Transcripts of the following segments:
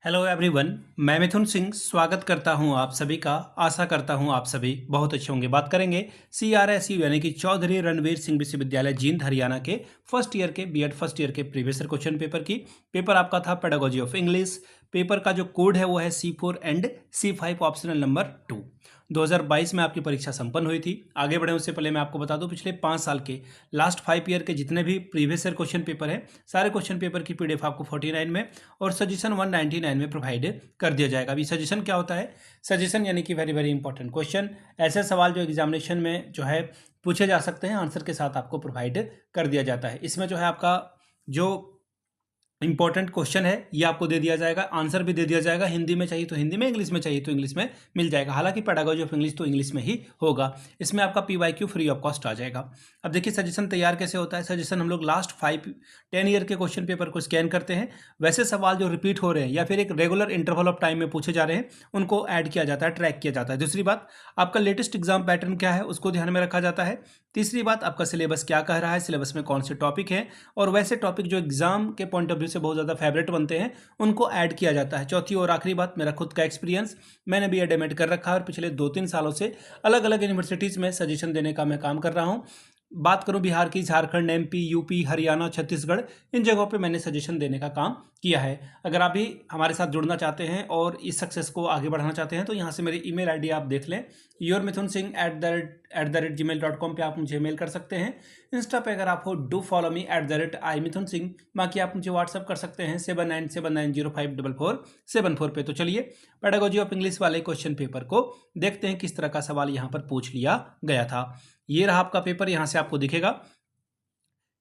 Hello everyone. मैं मिथुन सिंह स्वागत करता हूं आप सभी का। आशा करता हूं आप सभी बहुत अच्छे होंगे। बात करेंगे CRSU यानी कि चौधरी रणवीर सिंह विश्वविद्यालय जींद हरियाणा के फर्स्ट ईयर के बीएड फर्स्ट ईयर के प्रीवियस ईयर क्वेश्चन पेपर की। पेपर आपका था पेडागोजी ऑफ इंग्लिश। पेपर का जो कोड है वो है C4 and C5 optional number 2। 2022 में आपकी परीक्षा संपन्न हुई थी। आगे बढ़े उससे पहले मैं आपको बता दूं पिछले 5 साल के लास्ट 5 ईयर के जितने भी प्रीवियस ईयर क्वेश्चन पेपर है सारे क्वेश्चन पेपर की PDF आपको 49 में और सजेशन 199 में प्रोवाइड कर दिया जाएगा। अभी सजेशन क्या होता है? सजेशन यानी कि वेरी वेरी इंपॉर्टेंट क्वेश्चन, ऐसे सवाल जो एग्जामिनेशन में जो है पूछे जा सकते हैं, आंसर के साथ आपको प्रोवाइड कर दिया जाता है। इसमें जो है आपका जो इंपॉर्टेंट क्वेश्चन है ये आपको दे दिया जाएगा, आंसर भी दे दिया जाएगा। हिंदी में चाहिए तो हिंदी में, इंग्लिश में चाहिए तो इंग्लिश में मिल जाएगा। हालांकि पेडागोजी ऑफ इंग्लिश तो इंग्लिश में ही होगा। इसमें आपका PYQ फ्री ऑफ कॉस्ट आ जाएगा। अब देखिए सजेशन तैयार कैसे होता है। सजेशन हम लोग लास्ट 10 ईयर के क्वेश्चन पेपर को स्कैन करते हैं, वैसे सवाल जो रिपीट हो रहे हैं या फिर एक रेगुलर इंटरवल ऑफ टाइम में पूछे जा रहे हैं उनको ऐड किया जाता है, ट्रैक किया जाता है। दूसरी बात, आपका लेटेस्ट एग्जाम पैटर्न क्या है उसको ध्यान में रखा जाता है। तीसरी बात, आपका सिलेबस क्या कह रहा है, सिलेबस में कौन से टॉपिक हैं और वैसे टॉपिक जो एग्जाम के पॉइंट ऑफ व्यू से बहुत ज़्यादा फेवरेट बनते हैं उनको ऐड किया जाता है। चौथी और आखिरी बात, मेरा खुद का एक्सपीरियंस, मैंने BEd MAd कर रखा है और पिछले 2-3 सालों से अलग अलग यूनिवर्सिटीज़ में सजेशन देने का मैं काम कर रहा हूँ। बात करूं बिहार की, झारखंड, MP, UP, हरियाणा, छत्तीसगढ़, इन जगहों पे मैंने सजेशन देने का काम किया है। अगर आप भी हमारे साथ जुड़ना चाहते हैं और इस सक्सेस को आगे बढ़ाना चाहते हैं तो यहाँ से मेरी ईमेल ID आप देख लें, yourmithunsinh@gmail.com पे आप मुझे मेल कर सकते हैं। इंस्टा पे अगर आप हो डू फॉलो मी @imithunsinh। बाकी आप मुझे व्हाट्सअप कर सकते हैं 7979054474 पे। तो चलिए पेडागोजी ऑफ इंग्लिश वाले क्वेश्चन पेपर को देखते हैं किस तरह का सवाल यहाँ पर पूछ लिया गया था। ये रहा आपका पेपर, यहाँ से आपको दिखेगा।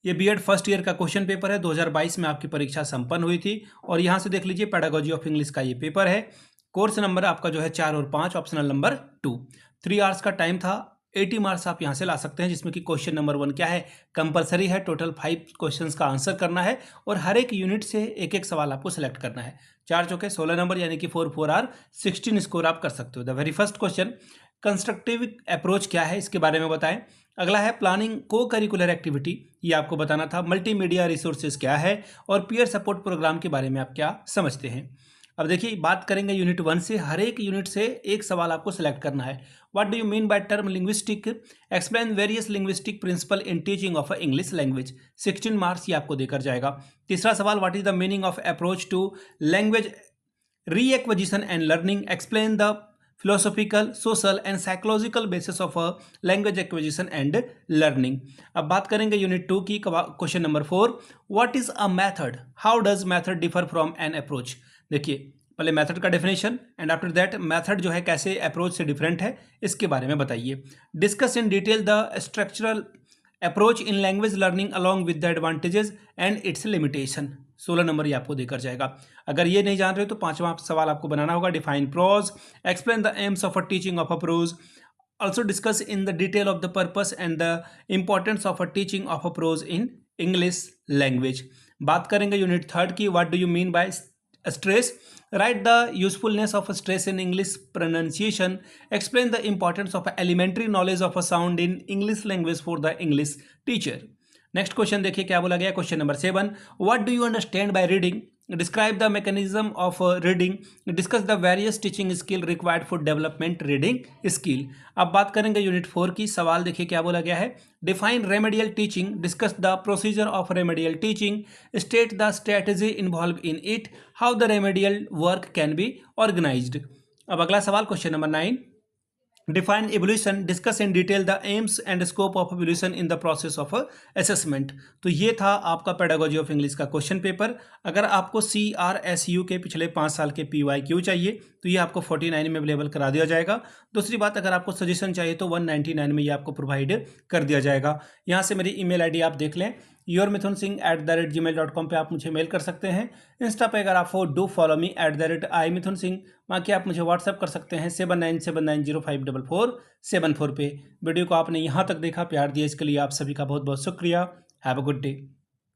ये BEd फर्स्ट ईयर का क्वेश्चन पेपर है, 2022 में आपकी परीक्षा संपन्न हुई थी। और यहाँ से देख लीजिए पेडागोजी ऑफ इंग्लिश का ये पेपर है। कोर्स नंबर आपका जो है 4 और 5, ऑप्शनल नंबर 2। 3 आवर्स का टाइम था। 80 मार्क्स आप यहाँ से ला सकते हैं, जिसमें कि क्वेश्चन नंबर 1 क्या है, कंपलसरी है। टोटल 5 क्वेश्चंस का आंसर करना है और हर एक यूनिट से एक एक सवाल आपको सेलेक्ट करना है। 4 चौके 16 नंबर यानी कि 4 आर 16 स्कोर आप कर सकते हो। The very first question, constructive approach क्या है इसके बारे में बताएं। अगला है प्लानिंग को करिकुलर एक्टिविटी, ये आपको बताना था। मल्टीमीडिया रिसोर्सेज क्या है और पीयर सपोर्ट प्रोग्राम के बारे में आप क्या समझते हैं। अब देखिए बात करेंगे यूनिट 1 से, हर एक यूनिट से एक सवाल आपको सेलेक्ट करना है। What do you mean by term linguistic, explain various linguistic principle in teaching of a English language. 16 marks ये आपको देकर जाएगा। तीसरा सवाल, what is the meaning of approach to language reacquisition and learning, explain the philosophical, social and psychological basis of a language acquisition and learning। अब बात करेंगे unit 2 की। Question number 4, what is a method, how does method differ from an approach. देखिए पहले method का definition and after that method जो है कैसे अप्रोच से डिफरेंट है इसके बारे में बताइए। Discuss in detail the structural approach in language learning along with the advantages and it's limitation. 16 number ये आपको देकर जाएगा। अगर ये नहीं जान रहे तो 5वां सवाल आपको बनाना होगा। Define prose, explain the aims of a teaching of a prose, also discuss in the detail of the purpose and the importance of a teaching of a prose in English language. बात करेंगे unit 3 की। What do you mean by stress, write the usefulness of stress in English pronunciation, explain the importance of elementary knowledge of a sound in English language for the English teacher। Next question देखिए क्या बोला गया। Question number 7, what do you understand by reading, describe the mechanism of reading, discuss the various teaching skill required for development reading skill. अब बात करेंगे unit 4 की। सवाल देखिए क्या बोला गया है। Define remedial teaching, discuss the procedure of remedial teaching, state the strategy involve in it, how the remedial work can be organised. अब अगला सवाल question number 9, define evolution, discuss in detail the aims and scope of evolution in the process of assessment. तो ये था आपका pedagogy of English का question paper. अगर आपको CRSU के पिछले 5 साल के PYQ चाहिए तो ये आपको 49 में अवेलेबल करा दिया जाएगा। दूसरी बात, अगर आपको सजेशन चाहिए तो 199 में ये आपको प्रोवाइड कर दिया जाएगा। यहाँ से मेरी ईमेल ID आप देख लें, yourmithunsinh@gmail.com पे आप मुझे मेल कर सकते हैं। इंस्टा पे अगर आप हो डू फॉलो मी @imithunsinh। बाकी आप मुझे व्हाट्सअप कर सकते हैं 7979054474 पे। वीडियो को आपने यहाँ तक देखा, प्यार दिया, इसके लिए आप सभी का बहुत बहुत शुक्रिया। Have a good day.